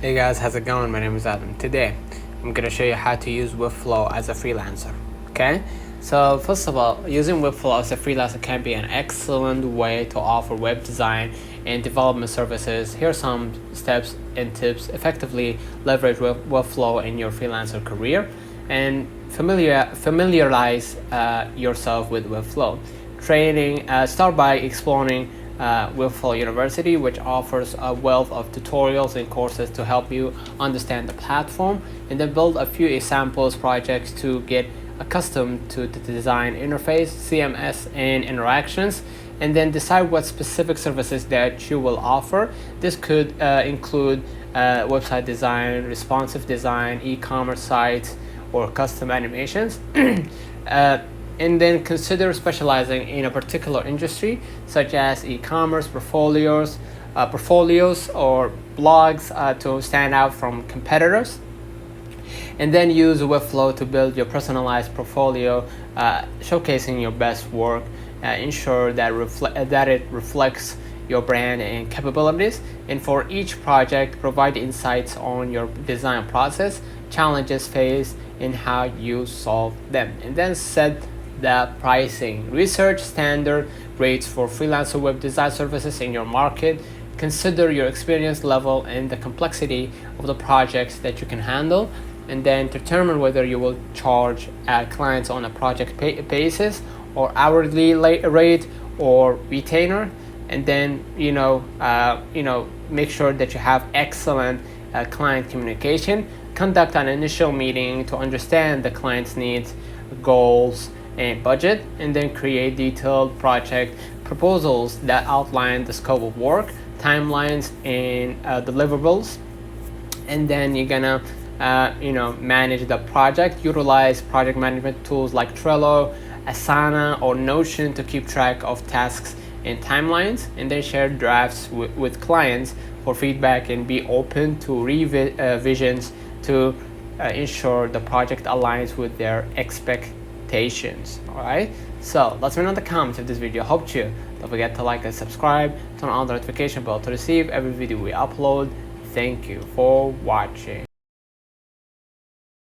Hey guys, how's it going? My name is Adam. Today I'm gonna show you how to use webflow as a freelancer. Okay, so first of all, using webflow as a freelancer can be an excellent way to offer web design and development services. Here are some steps and tips effectively leverage webflow in your freelancer career and familiarize yourself with webflow. Start by exploring webflow University, which offers a wealth of tutorials and courses to help you understand the platform, and then build a few examples projects to get accustomed to the design interface, CMS, and interactions, and then decide what specific services that you will offer. This could include website design, responsive design, e-commerce sites, or custom animations. And then consider specializing in a particular industry, such as e-commerce, portfolios, or blogs to stand out from competitors. And then use webflow to build your personalized portfolio, showcasing your best work. Ensure that it reflects your brand and capabilities. And for each project, provide insights on your design process, challenges faced, and how you solve them. And then set the pricing. Research standard rates for freelancer web design services in your market. Consider your experience level and the complexity of the projects that you can handle, and then determine whether you will charge clients on a project basis or hourly rate or retainer. And then make sure that you have excellent client communication. Conduct an initial meeting to understand the client's needs, goals, and budget, and then create detailed project proposals that outline the scope of work, timelines, and deliverables. And then you're gonna manage the project. Utilize project management tools like Trello, Asana, or Notion to keep track of tasks and timelines, and then share drafts with clients for feedback, and be open to revisions to ensure the project aligns with their expectations. All right, so let's know in the comments if this video helped you. Don't forget to like and subscribe, turn on the notification bell to receive every video we upload. Thank you for watching.